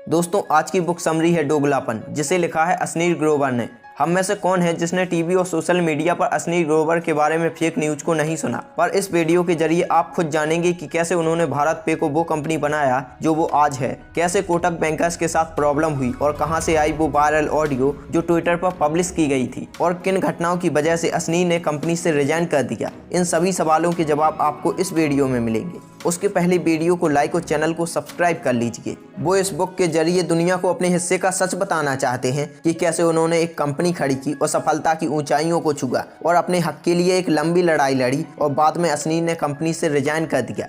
दोस्तों आज की बुक समरी है दोगलापन, जिसे लिखा है असनीर ग्रोवर ने। हम में से कौन है जिसने टीवी और सोशल मीडिया पर असनीर ग्रोवर के बारे में फेक न्यूज को नहीं सुना। पर इस वीडियो के जरिए आप खुद जानेंगे कि कैसे उन्होंने भारत पे को वो कंपनी बनाया जो वो आज है, कैसे कोटक बैंकर्स के साथ प्रॉब्लम हुई और कहां से आई वो वायरल ऑडियो जो ट्विटर पर पब्लिश की गई थी, और किन घटनाओं की वजह से असनीर ने कंपनी से रिजाइन कर दिया। इन सभी सवालों के जवाब आपको इस वीडियो में मिलेंगे। उसके पहले वीडियो को लाइक और चैनल को सब्सक्राइब कर लीजिए। वो इस बुक के जरिए दुनिया को अपने हिस्से का सच बताना चाहते हैं कि कैसे उन्होंने एक कंपनी खड़ी की और सफलता की ऊंचाइयों को छुआ और अपने हक के लिए एक लंबी लड़ाई लड़ी और बाद में असनीर ने कंपनी से रिजाइन कर दिया।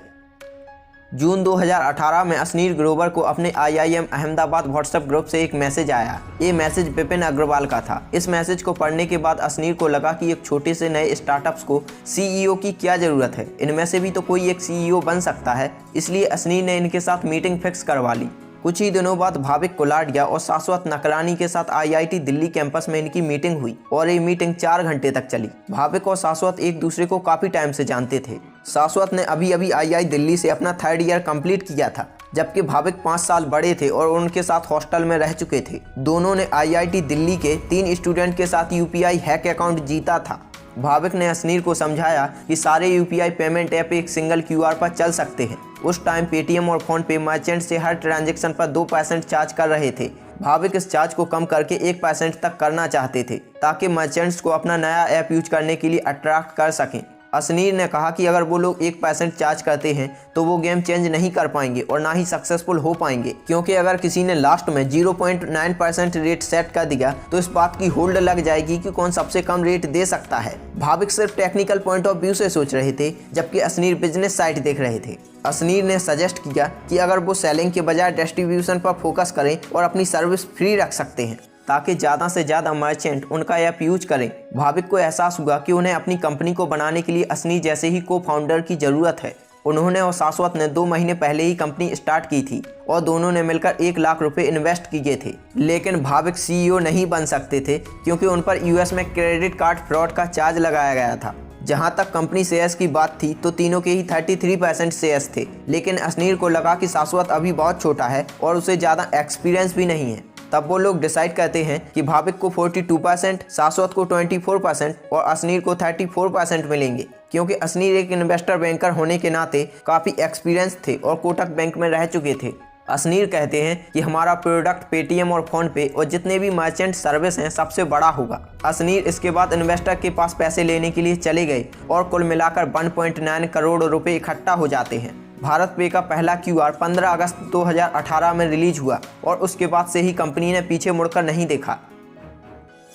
जून 2018 में असनीर ग्रोवर को अपने IIM अहमदाबाद व्हाट्सएप ग्रुप से एक मैसेज आया। ये मैसेज विपिन अग्रवाल का था। इस मैसेज को पढ़ने के बाद असनीर को लगा कि एक छोटे से नए स्टार्टअप्स को CEO की क्या जरूरत है, इनमें से भी तो कोई एक CEO बन सकता है। इसलिए असनीर ने इनके साथ मीटिंग फिक्स करवा ली। कुछ ही दिनों बाद भाविक कोलाडिया और शाश्वत नकरानी के साथ IIT दिल्ली कैंपस में इनकी मीटिंग हुई और ये मीटिंग 4 घंटे तक चली। भाविक और शाश्वत एक दूसरे को काफी टाइम से जानते थे। शाश्वत ने अभी IIT दिल्ली से अपना 3rd ईयर कंप्लीट किया था, जबकि भाविक 5 साल बड़े थे और उनके साथ हॉस्टल में रह चुके थे। दोनों ने IIT दिल्ली के 3 स्टूडेंट के साथ UPI हैक अकाउंट जीता था। भाविक ने असनीर को समझाया कि सारे UPI पेमेंट ऐप एक सिंगल QR पर चल सकते हैं। उस टाइम पेटीएम और फोन पे मर्चेंट से हर ट्रांजैक्शन पर 2% चार्ज कर रहे थे। भाविक इस चार्ज को कम करके 1% तक करना चाहते थे ताकि मर्चेंट्स को अपना नया ऐप यूज करने के लिए अट्रैक्ट कर सकें। असनीर ने कहा कि अगर वो लोग 1% चार्ज करते हैं तो वो गेम चेंज नहीं कर पाएंगे और ना ही सक्सेसफुल हो पाएंगे, क्योंकि अगर किसी ने लास्ट में 0.9% रेट सेट कर दिया तो इस बात की होल्ड लग जाएगी कि कौन सबसे कम रेट दे सकता है। भाविक सिर्फ टेक्निकल पॉइंट ऑफ व्यू से सोच रहे थे, जबकि असनीर बिजनेस साइड देख रहे थे। असनीर ने सजेस्ट किया कि अगर वो सेलिंग के बजाय डिस्ट्रीब्यूशन पर फोकस करें और अपनी सर्विस फ्री रख सकते हैं ताकि ज़्यादा से ज़्यादा मर्चेंट उनका ऐप यूज करें। भाविक को एहसास हुआ कि उन्हें अपनी कंपनी को बनाने के लिए असनीर जैसे ही को-फाउंडर की ज़रूरत है। उन्होंने और शाश्वत ने 2 महीने पहले ही कंपनी स्टार्ट की थी और दोनों ने मिलकर 1 लाख रुपए इन्वेस्ट किए थे। लेकिन भाविक CEO नहीं बन सकते थे क्योंकि उन पर US में क्रेडिट कार्ड फ्रॉड का चार्ज लगाया गया था। जहां तक कंपनी शेयर्स की बात थी तो तीनों के ही 33% शेयर्स थे, लेकिन असनीर को लगा कि शाश्वत अभी बहुत छोटा है और उसे ज़्यादा एक्सपीरियंस भी नहीं है। तब वो लोग डिसाइड करते हैं कि भाविक को 42%, शाश्वत को 24% और असनीर को 34% मिलेंगे, क्योंकि असनीर एक इन्वेस्टर बैंकर होने के नाते काफ़ी एक्सपीरियंस थे और कोटक बैंक में रह चुके थे। असनीर कहते हैं कि हमारा प्रोडक्ट पेटीएम और फोन पे और जितने भी मर्चेंट सर्विस हैं सबसे बड़ा होगा। असनीर इसके बाद इन्वेस्टर के पास पैसे लेने के लिए चले गए और कुल मिलाकर 1.9 करोड़ रुपए इकट्ठा हो जाते हैं। भारत पे का पहला QR 15 अगस्त 2018 में रिलीज हुआ और उसके बाद से ही कंपनी ने पीछे मुड़कर नहीं देखा।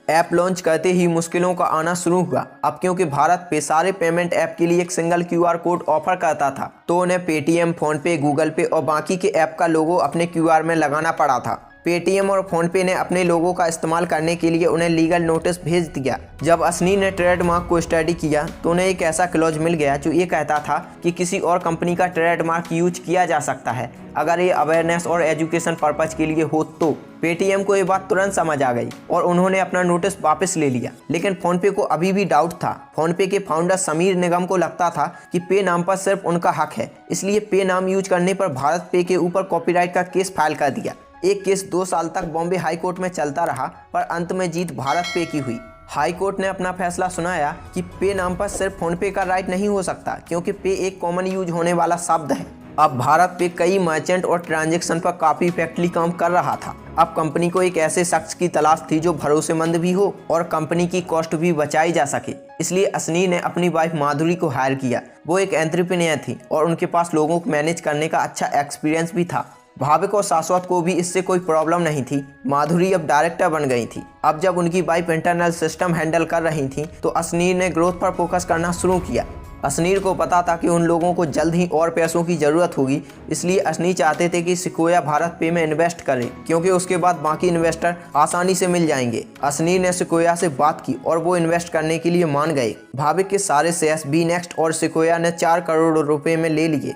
ऐप लॉन्च करते ही मुश्किलों का आना शुरू हुआ। अब क्योंकि भारत पे सारे पेमेंट ऐप के लिए एक सिंगल QR कोड ऑफर करता था तो उन्हें पेटीएम, फोन पे, गूगल पे और बाकी के ऐप का लोगो अपने QR में लगाना पड़ा था। पेटीएम और फोन पे ने अपने लोगों का इस्तेमाल करने के लिए उन्हें लीगल नोटिस भेज दिया। जब असनीर ने ट्रेडमार्क को स्टडी किया तो उन्हें एक ऐसा क्लॉज मिल गया जो ये कहता था कि किसी और कंपनी का ट्रेडमार्क यूज किया जा सकता है अगर ये अवेयरनेस और एजुकेशन पर्पज के लिए हो। तो पेटीएम को ये बात तुरंत समझ आ गई और उन्होंने अपना नोटिस वापस ले लिया। लेकिन फोनपे को अभी भी डाउट था। फोनपे के फाउंडर समीर निगम को लगता था कि पे नाम पर सिर्फ उनका हक है, इसलिए पे नाम यूज करने पर भारत पे के ऊपर कॉपीराइट का केस फाइल कर दिया। एक केस 2 साल तक बॉम्बे हाई कोर्ट में चलता रहा, पर अंत में जीत भारत पे की हुई। हाई कोर्ट ने अपना फैसला सुनाया कि पे नाम पर सिर्फ फोनपे का राइट नहीं हो सकता, क्योंकि पे एक कॉमन यूज होने वाला शब्द है। अब भारत पे कई मर्चेंट और ट्रांजैक्शन पर काफी इफेक्टिवली काम कर रहा था। अब कंपनी को एक ऐसे शख्स की तलाश थी जो भरोसेमंद भी हो और कंपनी की कॉस्ट भी बचाई जा सके। इसलिए असनीर ने अपनी वाइफ माधुरी को हायर किया। वो एक एंटरप्रेन्योर थी और उनके पास लोगों को मैनेज करने का अच्छा एक्सपीरियंस भी था। भाविक और शाश्वत को भी इससे कोई प्रॉब्लम नहीं थी। माधुरी अब डायरेक्टर बन गई थी। अब जब उनकी वाइफ इंटरनल सिस्टम हैंडल कर रही थी तो असनीर ने ग्रोथ पर फोकस करना शुरू किया। असनीर को पता था कि उन लोगों को जल्द ही और पैसों की ज़रूरत होगी, इसलिए असनीर चाहते थे कि सिकोया भारत पे में इन्वेस्ट करे, क्योंकि उसके बाद बाकी इन्वेस्टर आसानी से मिल जाएंगे। असनीर ने सिकोया से बात की और वो इन्वेस्ट करने के लिए मान गए। भाविक के सारे शेयर्स BNext और सिकोया ने 4 करोड़ रुपए में ले लिए।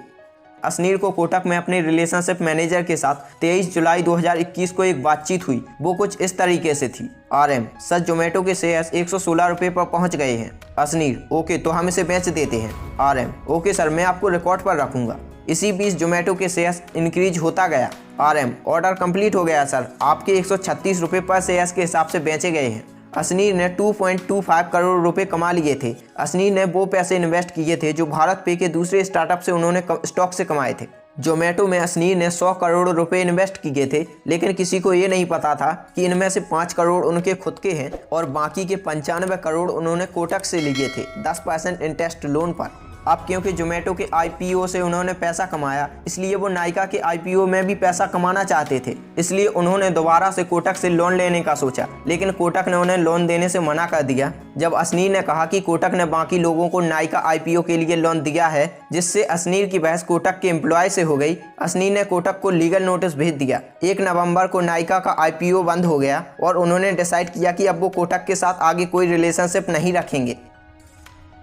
असनीर को कोटक में अपने रिलेशनशिप मैनेजर के साथ 23 जुलाई 2021 को एक बातचीत हुई। वो कुछ इस तरीके से थी। RM सर, जोमेटो के शेयर्स 116 रुपये पर पहुंच गए हैं। असनीर ओके, तो हम इसे बेच देते हैं। RM ओके सर, मैं आपको रिकॉर्ड पर रखूंगा। इसी बीच जोमेटो के शेयर्स इंक्रीज होता गया। RM ऑर्डर कंप्लीट हो गया सर, आपके 136 रुपये पर शेयर्स के हिसाब से बेचे गए हैं। असनीर ने 2.25 करोड़ रुपए कमा लिए थे। असनीर ने वो पैसे इन्वेस्ट किए थे जो भारत पे के दूसरे स्टार्टअप से उन्होंने स्टॉक से कमाए थे। जोमेटो में असनीर ने 100 करोड़ रुपए इन्वेस्ट किए थे, लेकिन किसी को ये नहीं पता था कि इनमें से 5 करोड़ उनके खुद के हैं और बाकी के 95 करोड़ उन्होंने कोटक से लिए थे 10% इंटरेस्ट लोन पर। अब क्योंकि जोमेटो के IPO से उन्होंने पैसा कमाया, इसलिए वो नायका के IPO में भी पैसा कमाना चाहते थे। इसलिए उन्होंने दोबारा से कोटक से लोन लेने का सोचा, लेकिन कोटक ने उन्हें लोन देने से मना कर दिया। जब असनीर ने कहा कि कोटक ने बाकी लोगों को नायका IPO के लिए लोन दिया है, जिससे असनीर की बहस कोटक के एम्प्लॉय से हो गई, असनीर ने कोटक को लीगल नोटिस भेज दिया। 1 नवंबर को नायका का IPO बंद हो गया और उन्होंने डिसाइड किया कि अब वो कोटक के साथ आगे कोई रिलेशनशिप नहीं रखेंगे।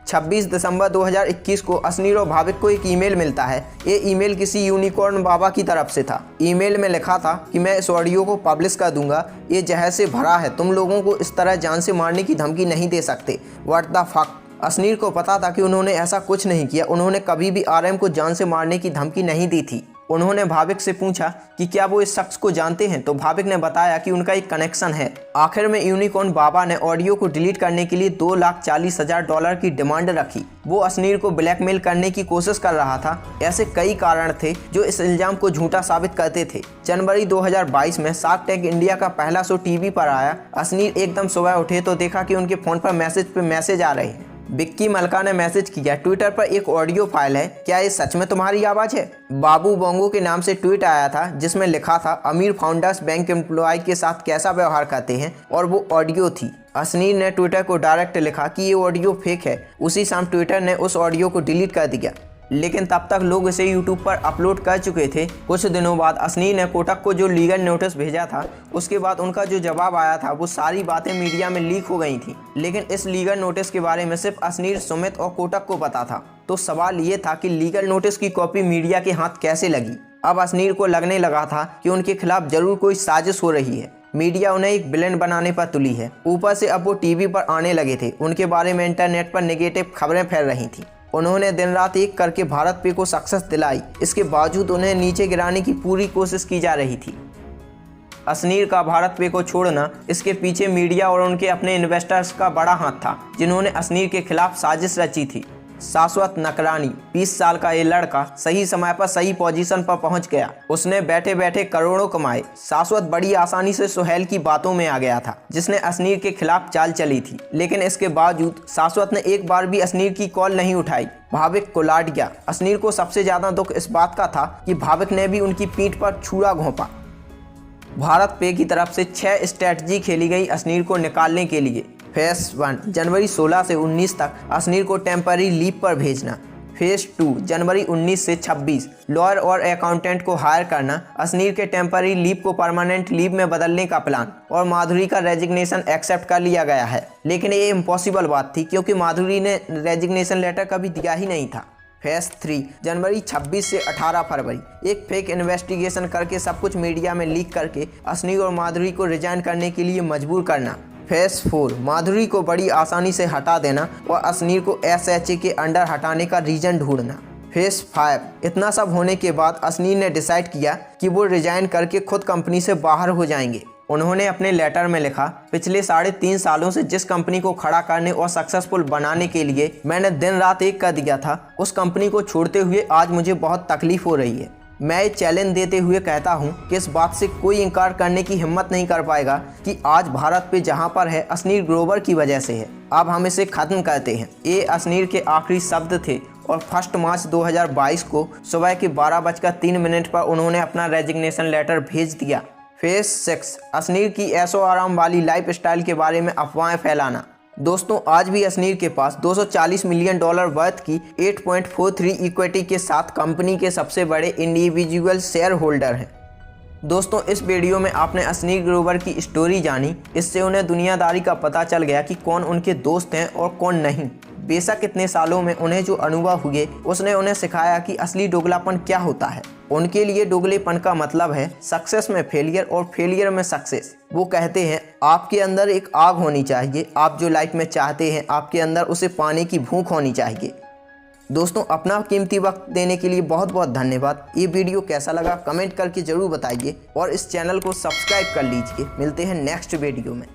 26 दिसंबर 2021 को असनीर और भाविक को एक ईमेल मिलता है। ये ईमेल किसी यूनिकॉर्न बाबा की तरफ से था। ईमेल में लिखा था कि मैं इस ऑडियो को पब्लिश कर दूंगा, ये जहर से भरा है, तुम लोगों को इस तरह जान से मारने की धमकी नहीं दे सकते। What the fuck. असनीर को पता था कि उन्होंने ऐसा कुछ नहीं किया, उन्होंने कभी भी RM को जान से मारने की धमकी नहीं दी थी। उन्होंने भाविक से पूछा कि क्या वो इस शख्स को जानते हैं, तो भाविक ने बताया कि उनका एक कनेक्शन है। आखिर में यूनिकॉर्न बाबा ने ऑडियो को डिलीट करने के लिए $2,40,000 की डिमांड रखी। वो असनीर को ब्लैकमेल करने की कोशिश कर रहा था। ऐसे कई कारण थे जो इस इल्जाम को झूठा साबित करते थे। जनवरी 2022 में शार्क टैंक इंडिया का पहला शो टीवी पर आया। असनीर एकदम सुबह उठे तो देखा कि उनके फोन पर मैसेज आ रहे हैं। विक्की मल्का ने मैसेज किया, ट्विटर पर एक ऑडियो फाइल है, क्या ये सच में तुम्हारी आवाज़ है? बाबू बोंगो के नाम से ट्वीट आया था जिसमें लिखा था अमीर फाउंडर्स बैंक एम्प्लॉय के साथ कैसा व्यवहार करते हैं, और वो ऑडियो थी। असनीर ने ट्विटर को डायरेक्ट लिखा कि ये ऑडियो फेक है। उसी शाम ट्विटर ने उस ऑडियो को डिलीट कर दिया, लेकिन तब तक लोग इसे यूट्यूब पर अपलोड कर चुके थे। कुछ दिनों बाद असनीर ने कोटक को जो लीगल नोटिस भेजा था, उसके बाद उनका जो जवाब आया था वो सारी बातें मीडिया में लीक हो गई थी। लेकिन इस लीगल नोटिस के बारे में सिर्फ असनीर, सुमित और कोटक को पता था। तो सवाल ये था कि लीगल नोटिस की कॉपी मीडिया के हाथ कैसे लगी। अब असनीर को लगने लगा था कि उनके खिलाफ जरूर कोई साजिश हो रही है। मीडिया उन्हें एक विलेन बनाने पर तुली है। ऊपर से अब वो टीवी पर आने लगे थे। उनके बारे में इंटरनेट पर नेगेटिव खबरें फैल रही थी। उन्होंने दिन रात एक करके भारत पे को सक्सेस दिलाई। इसके बावजूद उन्हें नीचे गिराने की पूरी कोशिश की जा रही थी। असनीर का भारत पे को छोड़ना, इसके पीछे मीडिया और उनके अपने इन्वेस्टर्स का बड़ा हाथ था, जिन्होंने असनीर के खिलाफ साजिश रची थी। शाश्वत नकरानी 20 साल का ये लड़का सही समय पर सही पोजीशन पर पहुंच गया। उसने बैठे बैठे करोड़ों कमाए। शाश्वत बड़ी आसानी से सुहेल की बातों में आ गया था, जिसने असनीर के खिलाफ चाल चली थी। लेकिन इसके बावजूद शाश्वत ने एक बार भी असनीर की कॉल नहीं उठाई। भाविक को लाड गया। असनीर को सबसे ज्यादा दुख इस बात का था कि भाविक ने भी उनकी पीठ पर छुरा घोंपा। भारत पे की तरफ से 6 स्ट्रैटेजी खेली गई असनीर को निकालने के लिए। फेज 1 जनवरी 16 से 19 तक असनीर को टेम्पररी लीव पर भेजना। फेज 2 जनवरी 19 से 26 लॉयर और अकाउंटेंट को हायर करना। असनीर के टेम्पररी लीव को परमानेंट लीव में बदलने का प्लान, और माधुरी का रेजिग्नेशन एक्सेप्ट कर लिया गया है। लेकिन ये इम्पॉसिबल बात थी, क्योंकि माधुरी ने रेजिग्नेशन लेटर कभी दिया ही नहीं था। फेज 3 जनवरी 26 से 18 फरवरी एक फेक इन्वेस्टिगेशन करके सब कुछ मीडिया में लीक करके असनीर और माधुरी को रिजाइन करने के लिए मजबूर करना। फेज 4 माधुरी को बड़ी आसानी से हटा देना और असनीर को SHA के अंडर हटाने का रीजन ढूंढना। फेज 5 इतना सब होने के बाद असनीर ने डिसाइड किया कि वो रिजाइन करके खुद कंपनी से बाहर हो जाएंगे। उन्होंने अपने लेटर में लिखा, पिछले 3.5 सालों से जिस कंपनी को खड़ा करने और सक्सेसफुल बनाने के लिए मैंने दिन रात एक कर दिया था, उस कंपनी को छोड़ते हुए आज मुझे बहुत तकलीफ हो रही है। मैं ये चैलेंज देते हुए कहता हूं कि इस बात से कोई इनकार करने की हिम्मत नहीं कर पाएगा कि आज भारत पे जहां पर है असनीर ग्रोवर की वजह से है। अब हम इसे खत्म करते हैं। ये असनीर के आखिरी शब्द थे और 1 मार्च 2022 को सुबह के 12:03 पर उन्होंने अपना रेजिग्नेशन लेटर भेज दिया। फेज 6 असनीर की ऐशो आराम वाली लाइफ स्टाइल के बारे में अफवाहें फैलाना। दोस्तों, आज भी असनीर के पास $240 मिलियन वर्थ की 8.43 इक्विटी के साथ कंपनी के सबसे बड़े इंडिविजुअल शेयर होल्डर हैं। दोस्तों, इस वीडियो में आपने असनीर ग्रोवर की स्टोरी जानी। इससे उन्हें दुनियादारी का पता चल गया कि कौन उनके दोस्त हैं और कौन नहीं। बेशक इतने सालों में उन्हें जो अनुभव हुए, उसने उन्हें सिखाया कि असली दोगलापन क्या होता है। उनके लिए दोगलेपन का मतलब है सक्सेस में फेलियर और फेलियर में सक्सेस। वो कहते हैं, आपके अंदर एक आग होनी चाहिए। आप जो लाइफ में चाहते हैं, आपके अंदर उसे पाने की भूख होनी चाहिए। दोस्तों अपना कीमती वक्त देने के लिए बहुत बहुत धन्यवाद। ये वीडियो कैसा लगा कमेंट करके जरूर बताइए और इस चैनल को सब्सक्राइब कर लीजिए। मिलते हैं नेक्स्ट वीडियो में।